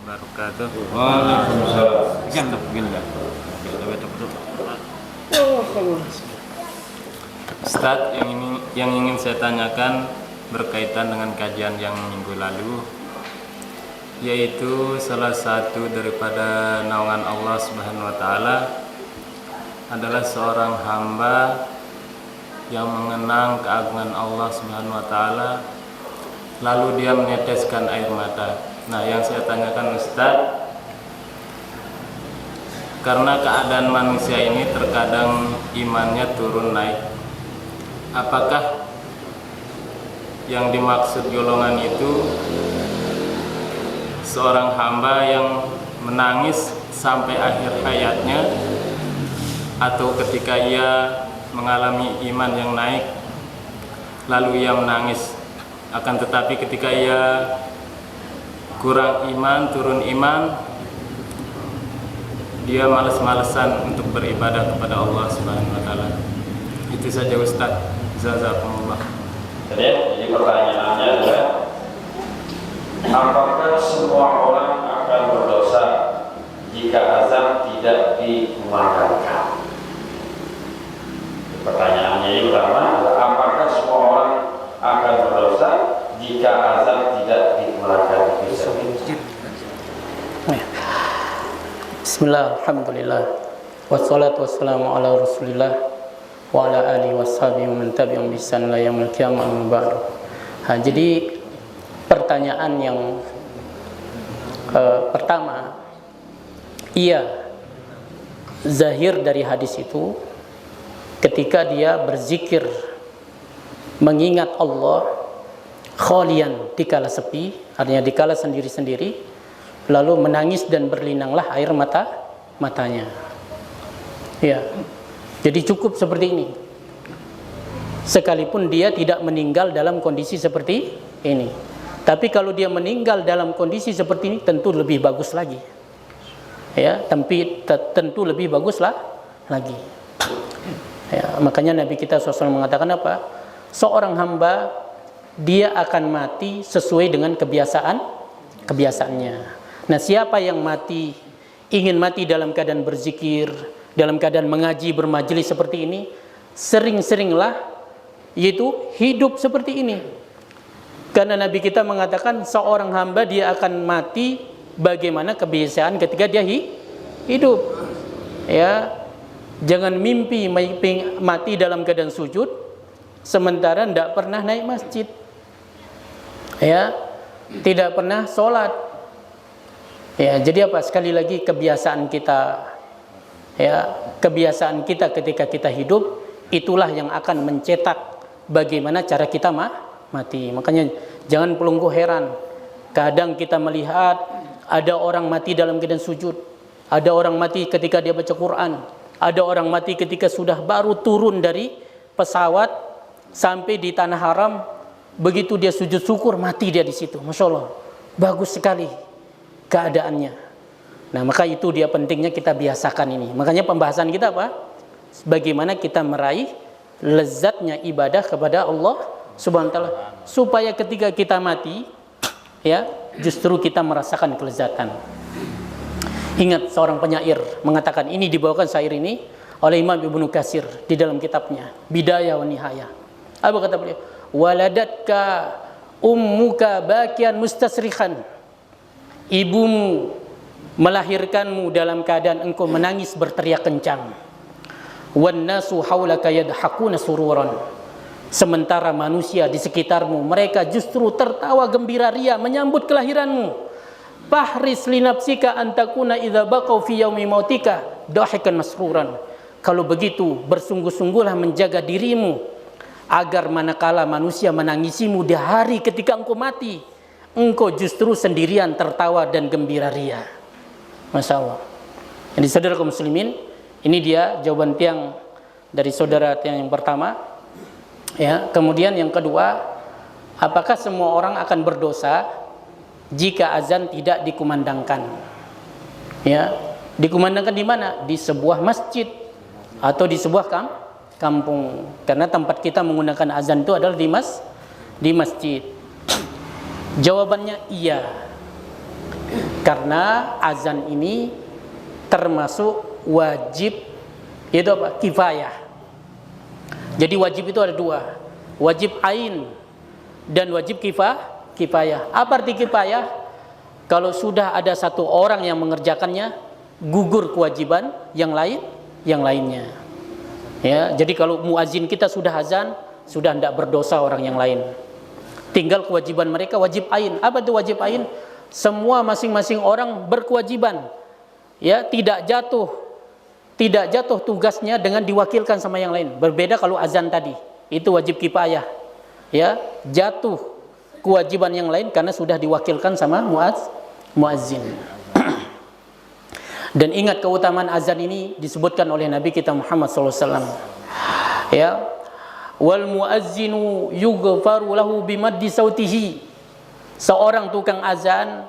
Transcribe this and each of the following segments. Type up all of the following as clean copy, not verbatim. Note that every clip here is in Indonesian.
wabarakatuh. Waalaikumsalam. Ustaz, yang ingin saya tanyakan berkaitan dengan kajian yang minggu lalu, yaitu salah satu daripada naungan Allah Subhanahu wa taala adalah seorang hamba yang mengenang keagungan Allah Subhanahu wa taala, lalu dia meneteskan air mata. Nah, yang saya tanyakan Ustaz, karena keadaan manusia ini terkadang imannya turun naik, apakah yang dimaksud golongan itu seorang hamba yang menangis sampai akhir hayatnya, atau ketika ia mengalami iman yang naik lalu ia menangis, akan tetapi ketika ia kurang iman, turun iman, dia malas-malesan untuk beribadah kepada Allah Subhanahu wa taala. Itu saja Ustaz. Jazakumullah. Jadi pertanyaannya adalah, apakah semua orang akan berdosa jika azan tidak dikumandangkan? Pertanyaannya yang pertama adalah, apakah semua orang akan berdosa jika azan tidak dikumandangkan? Bismillah, alhamdulillah, wassalatu wassalamu ala rasulillah wa ala alihi washabihi wa man tabi'ahum bi ihsan ila yaumil qiyamah, amma ba'du. Jadi pertanyaan yang pertama, iya, zahir dari hadis itu ketika dia berzikir mengingat Allah khalian, dikala sepi, artinya dikala sendiri-sendiri, lalu menangis dan berlinanglah air matanya. Ya, jadi cukup seperti ini. Sekalipun dia tidak meninggal dalam kondisi seperti ini, tapi kalau dia meninggal dalam kondisi seperti ini, tentu lebih bagus lagi. Ya, tapi tentu lebih baguslah lagi. Ya, makanya Nabi kita SAW mengatakan apa? Seorang hamba dia akan mati sesuai dengan kebiasaannya. Nah, siapa yang ingin mati dalam keadaan berzikir, dalam keadaan mengaji, bermajelis seperti ini, sering-seringlah yaitu hidup seperti ini. Karena Nabi kita mengatakan seorang hamba dia akan mati bagaimana kebiasaan ketika dia hidup. Ya, jangan mimpi mati dalam keadaan sujud sementara tidak pernah naik masjid. Ya, tidak pernah sholat. Ya, jadi apa? Sekali lagi kebiasaan kita, ya, kebiasaan kita ketika kita hidup itulah yang akan mencetak bagaimana cara kita mati. Makanya jangan pelunggu heran. Kadang kita melihat ada orang mati dalam keadaan sujud, ada orang mati ketika dia baca Quran, ada orang mati ketika sudah baru turun dari pesawat sampai di tanah haram, begitu dia sujud syukur mati dia di situ. Masya Allah, bagus sekali keadaannya. Nah, maka itu dia pentingnya kita biasakan ini. Makanya pembahasan kita apa? Bagaimana kita meraih lezatnya ibadah kepada Allah Subhanahu wa taala, supaya ketika kita mati, ya, justru kita merasakan kelezatan. Ingat seorang penyair mengatakan, ini dibawakan syair ini oleh Imam Ibnu Katsir di dalam kitabnya Bidayah wa Nihayah. Apa kata beliau? Waladatka ummuka bakian mustasrikhan. Ibumu melahirkanmu dalam keadaan engkau menangis berteriak kencang. Wan nasu haulaka yadhakuna sururan. Sementara manusia di sekitarmu mereka justru tertawa gembira ria menyambut kelahiranmu. Fahris li nafsika an takuna idza baqaw fi yaumi mautika dahikan masruran. Kalau begitu bersungguh-sungguhlah menjaga dirimu agar manakala manusia menangisimu di hari ketika engkau mati, engkau justru sendirian tertawa dan gembira ria. Masya Allah. Jadi saudara kaum muslimin, ini dia jawaban tiang dari saudara tiang yang pertama. Ya, kemudian yang kedua, apakah semua orang akan berdosa jika azan tidak dikumandangkan? Ya, dikumandangkan di mana? Di sebuah masjid atau di sebuah kampung. Karena tempat kita menggunakan azan itu adalah di masjid. Jawabannya iya. Karena azan ini termasuk wajib, itu apa? Kifayah. Jadi wajib itu ada dua, wajib ain dan wajib kifayah. Apa arti kifayah? Kalau sudah ada satu orang yang mengerjakannya, gugur kewajiban yang lainnya. Ya, jadi kalau muazin kita sudah azan, sudah tidak berdosa orang yang lain. Tinggal kewajiban mereka wajib ain. Apa itu wajib ain? Semua masing-masing orang berkewajiban. Ya, tidak jatuh tugasnya dengan diwakilkan sama yang lain. Berbeda kalau azan tadi, itu wajib kifayah. Ya, jatuh kewajiban yang lain karena sudah diwakilkan sama muazzin. Dan ingat keutamaan azan ini disebutkan oleh Nabi kita Muhammad SAW. Ya, wal muazzinu yughfaru lahu bimaddi sautihi. Seorang tukang azan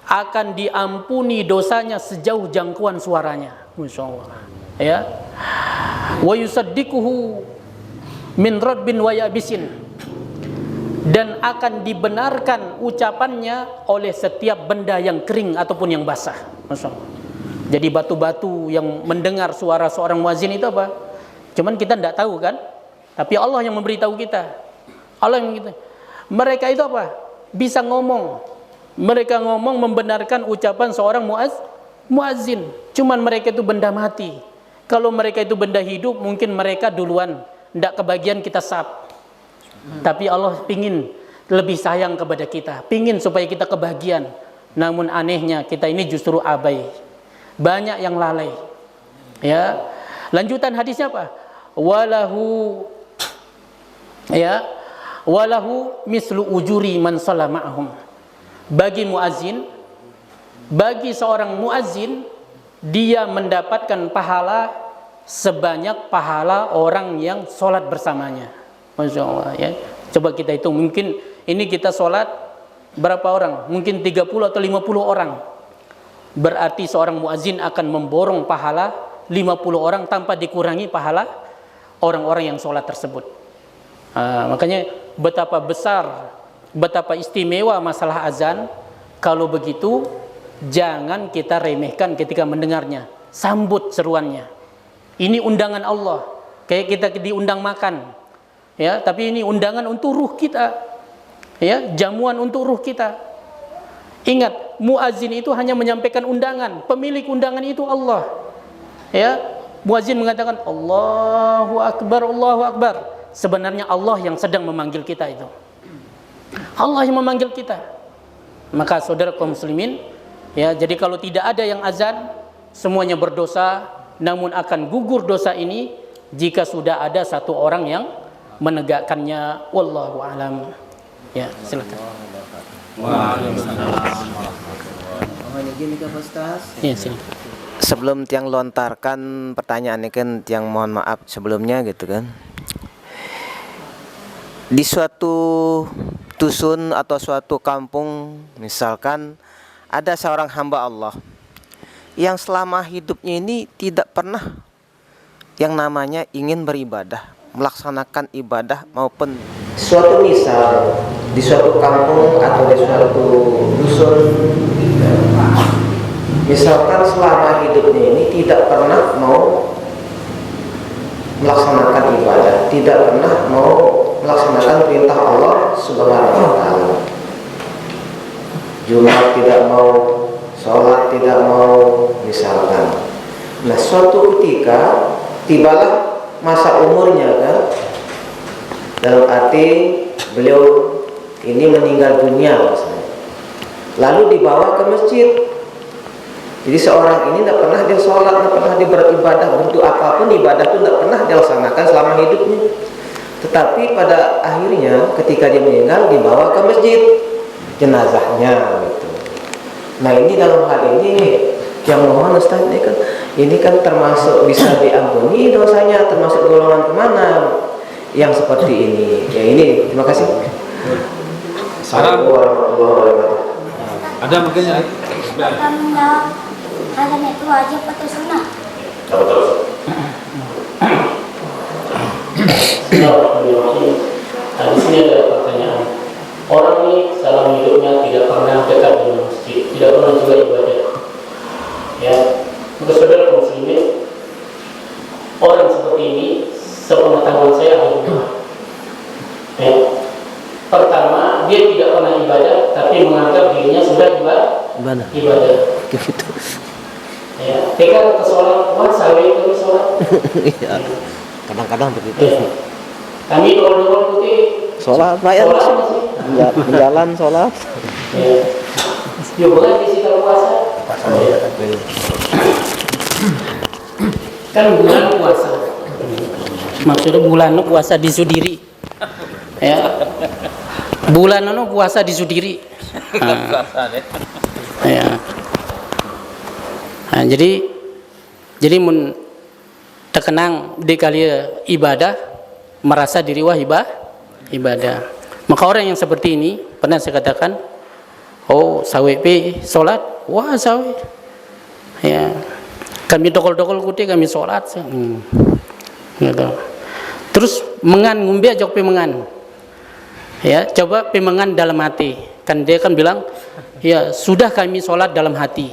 akan diampuni dosanya sejauh jangkauan suaranya. Masya Allah. Ya. Wa yusaddiquhu min rabbin wa yabisin. Dan akan dibenarkan ucapannya oleh setiap benda yang kering ataupun yang basah. Masya Allah. Jadi batu-batu yang mendengar suara seorang muazin itu apa? Cuman kita tidak tahu kan? Tapi Allah yang memberitahu kita. Allah yang kita. Mereka itu apa? Bisa ngomong. Mereka ngomong membenarkan ucapan seorang muazzin. Cuman mereka itu benda mati. Kalau mereka itu benda hidup, mungkin mereka duluan tidak kebagian kita sab. Tapi Allah pingin lebih sayang kepada kita, pingin supaya kita kebagian. Namun anehnya kita ini justru abai. Banyak yang lalai. Ya. Lanjutan hadisnya apa? Walahu mislu ujuri man shalla ma'ahum. Bagi muazzin, bagi seorang muazzin, dia mendapatkan pahala sebanyak pahala orang yang sholat bersamanya. Masya Allah, ya. Coba kita hitung, mungkin ini kita sholat berapa orang? Mungkin 30 atau 50 orang. Berarti seorang muazzin akan memborong pahala 50 orang tanpa dikurangi pahala orang-orang yang sholat tersebut. Makanya betapa besar, betapa istimewa masalah azan. Kalau begitu, jangan kita remehkan ketika mendengarnya. Sambut seruannya. Ini undangan Allah. Kayak kita diundang makan. Ya, tapi ini undangan untuk ruh kita. Ya, jamuan untuk ruh kita. Ingat, muazin itu hanya menyampaikan undangan. Pemilik undangan itu Allah. Ya, muazin mengatakan Allahu Akbar, Allahu Akbar. Sebenarnya Allah yang sedang memanggil kita itu. Allah yang memanggil kita. Maka saudara kaum muslimin, ya, jadi kalau tidak ada yang azan, semuanya berdosa, namun akan gugur dosa ini jika sudah ada satu orang yang menegakkannya. Wallahu a'lam. Ya, silakan. Ya, silakan. Sebelum tiang lontarkan pertanyaan ini kan tiang mohon maaf sebelumnya gitu kan. Di suatu dusun atau suatu kampung misalkan ada seorang hamba Allah yang selama hidupnya ini tidak pernah yang namanya ingin beribadah, melaksanakan ibadah maupun suatu misal di suatu kampung atau di suatu dusun, misalkan selama hidupnya ini tidak pernah mau melaksanakan ibadah, tidak pernah mau melaksanakan perintah Allah Subhanahu wa taala. Jumat tidak mau, sholat tidak mau misalkan. Nah, suatu ketika tibalah masa umurnya kan. Dalam arti beliau ini meninggal dunia misalnya. Lalu dibawa ke masjid. Jadi seorang ini tidak pernah dia sholat, tidak pernah dia beribadah, bentuk apapun ibadah itu tidak pernah dia laksanakan selama hidupnya. Tetapi pada akhirnya ketika dia meninggal dibawa ke masjid jenazahnya gitu. Nah, ini dalam hal ini yang mohon Ustaz, ini kan termasuk bisa diampuni dosanya, termasuk golongan kemana yang seperti ini. Ya ini, terima kasih. Assalamualaikum warahmatullahi wabarakatuh. Ada mungkin ya? Azan itu wajib atau sunnah? Nah, di sini ada pertanyaan. Orang ini dalam hidupnya tidak pernah dekat dengan masjid, tidak sholat juga ibadah. Ya, untuk saudara muslimin, orang seperti ini, sepengetahuan saya ada dua. Ya. Pertama, dia tidak pernah ibadah, tapi menganggap dirinya sudah ibadah. Gitu. Ya, ketika ke sholat, wah sawi kami sholat. Iya. Kadang-kadang begitu. Ya. Kami dua putih. Sholat, rakyat masih. berjalan sholat. Ya. Ya bukan di sekitar puasa. Kan bulan puasa. Maksudnya bulan puasa disudiri. Ya. Bulan puasa disudiri. Ya. Nah, jadi mun terkenang di kali ibadah merasa diri wah ibadah. Maka orang yang seperti ini pernah saya katakan, oh sawe pe sholat, wah sawe. Ya, kami dokol kuti kami sholat. Gitu. Terus mengan ngumbi ajak pe mengan. Ya, coba pe mengan dalam hati. Kan dia kan bilang, ya sudah kami sholat dalam hati.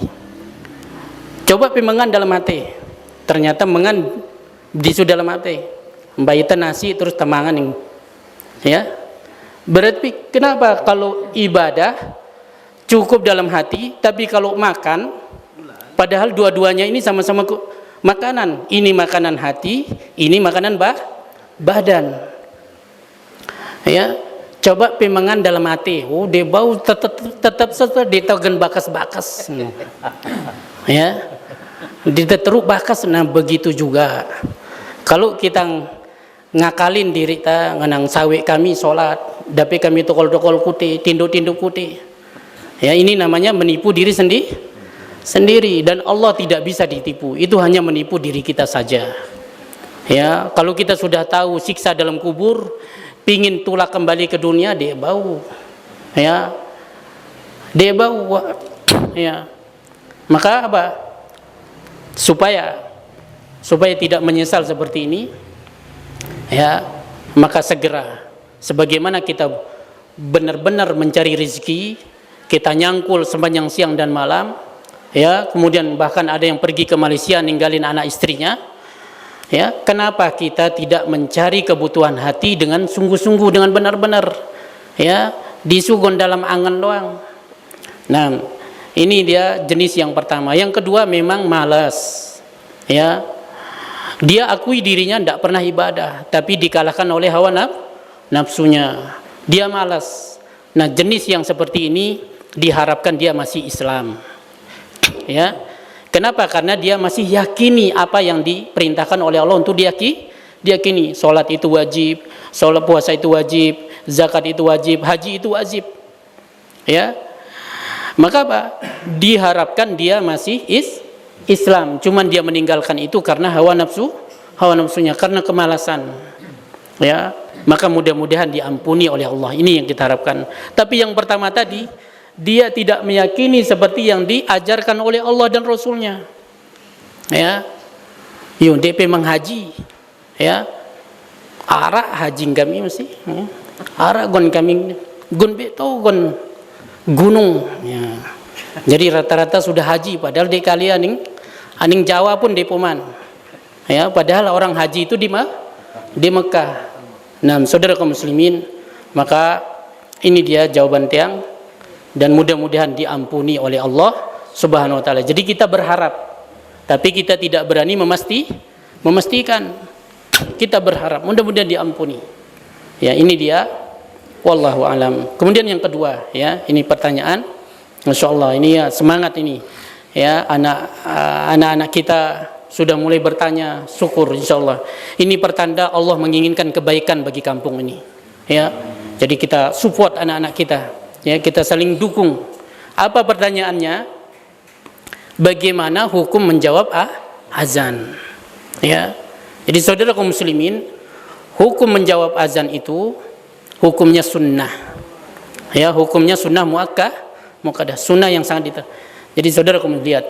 Coba pe mengan dalam hati. Ternyata mengan disu dalam hati. Mbaitan nasi terus temangan yang, ya. Berarti kenapa kalau ibadah cukup dalam hati, tapi kalau makan, padahal dua-duanya ini sama-sama makanan. Ini makanan hati, ini makanan badan. Ya, coba pemangan dalam hati. Oh, dia bau tetap ditogen bakas-bakas. Ya, diteruk bakas. Nah begitu juga. Kalau kita ngakalin diri ta nganang sawe kami sholat, tapi kami tokol-tokol kuti, tinduk-tinduk kuti. Ya, ini namanya menipu diri sendiri dan Allah tidak bisa ditipu. Itu hanya menipu diri kita saja. Ya, kalau kita sudah tahu siksa dalam kubur, pingin tulak kembali ke dunia, dia bau. Ya. Dia bau. Ya. Maka apa? Supaya tidak menyesal seperti ini, ya, maka segera sebagaimana kita benar-benar mencari rezeki, kita nyangkul sepanjang siang dan malam, ya, kemudian bahkan ada yang pergi ke Malaysia ninggalin anak istrinya, ya, kenapa kita tidak mencari kebutuhan hati dengan sungguh-sungguh, dengan benar-benar, ya, disugun dalam angan doang. Nah, ini dia jenis yang pertama. Yang kedua memang malas, ya. Dia akui dirinya tidak pernah ibadah, tapi dikalahkan oleh hawa nafsunya. Dia malas. Nah, jenis yang seperti ini diharapkan dia masih Islam. Ya. Kenapa? Karena dia masih yakini apa yang diperintahkan oleh Allah untuk diyakini. Salat itu wajib, salat puasa itu wajib, zakat itu wajib, haji itu wajib. Ya. Maka apa? Diharapkan dia masih Islam, cuman dia meninggalkan itu karena hawa nafsunya, karena kemalasan. Ya, maka mudah-mudahan diampuni oleh Allah. Ini yang kita harapkan. Tapi yang pertama tadi, dia tidak meyakini seperti yang diajarkan oleh Allah dan Rasulnya. Ya, yuk DP menghaji. Ya, arak haji kami mesti. Ya. Arak gon kami, gon beto gon gunung. Ya. Jadi rata-rata sudah haji, padahal di kalian aning Jawa pun di Poman. Ya, padahal orang haji itu di Mekah. Nah, saudara kaum muslimin, maka ini dia jawaban tiang dan mudah-mudahan diampuni oleh Allah Subhanahu wa taala. Jadi kita berharap, tapi kita tidak berani memastikan. Kita berharap mudah-mudahan diampuni. Ya, ini dia, wallahu alam. Kemudian yang kedua, ya, ini pertanyaan. Masya Allah, ini ya semangat ini. Ya, anak-anak kita sudah mulai bertanya, syukur insya Allah. Ini pertanda Allah menginginkan kebaikan bagi kampung ini. Ya, jadi kita support anak-anak kita. Ya, kita saling dukung. Apa pertanyaannya? Bagaimana hukum menjawab azan? Ya, jadi saudara kaum muslimin, hukum menjawab azan itu hukumnya sunnah. Ya, hukumnya sunnah muakkadah, sunnah yang sangat Jadi saudara kamu lihat,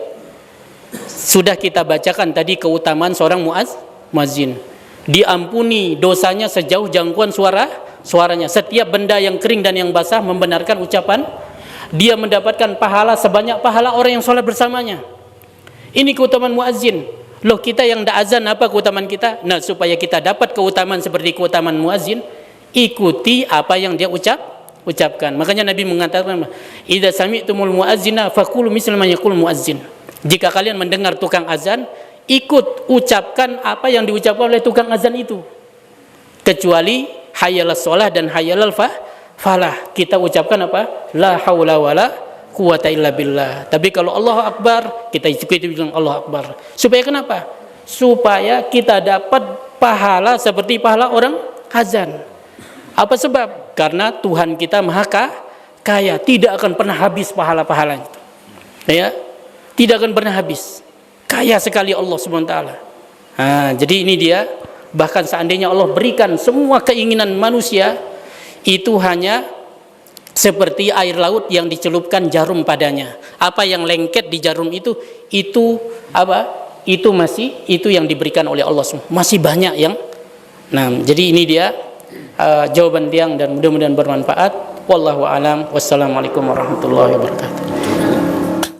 sudah kita bacakan tadi keutamaan seorang muazzin. Diampuni dosanya sejauh jangkauan suaranya. Setiap benda yang kering dan yang basah membenarkan ucapan dia mendapatkan pahala sebanyak pahala orang yang sholat bersamanya. Ini keutamaan muazzin. Loh, kita yang tidak azan, apa keutamaan kita? Nah, supaya kita dapat keutamaan seperti keutamaan muazzin, ikuti apa yang dia ucapkan. Makanya Nabi mengatakan, idza sami'tumul muazzina faqulu misla ma yaqul muazzin. Jika kalian mendengar tukang azan, ikut ucapkan apa yang diucapkan oleh tukang azan itu. Kecuali hayyalas shalah dan hayyalal falah. Kita ucapkan apa? La haula wala quwata illa billah. Tapi kalau Allahu Akbar, kita bilang Allahu Akbar. Supaya kenapa? Supaya kita dapat pahala seperti pahala orang azan. Apa sebab? Karena Tuhan kita maha kaya, tidak akan pernah habis pahala-pahalanya. Ya, tidak akan pernah habis. Kaya sekali Allah Subhanahu wa taala. Jadi ini dia, bahkan seandainya Allah berikan semua keinginan manusia, itu hanya seperti air laut yang dicelupkan jarum padanya. Apa yang lengket di jarum itu apa? Itu yang diberikan oleh Allah SWT. Masih banyak yang. Nah, jadi ini dia jawaban tiang, dan mudah-mudahan bermanfaat. Wallahu a'lam. Wassalamualaikum warahmatullahi wabarakatuh.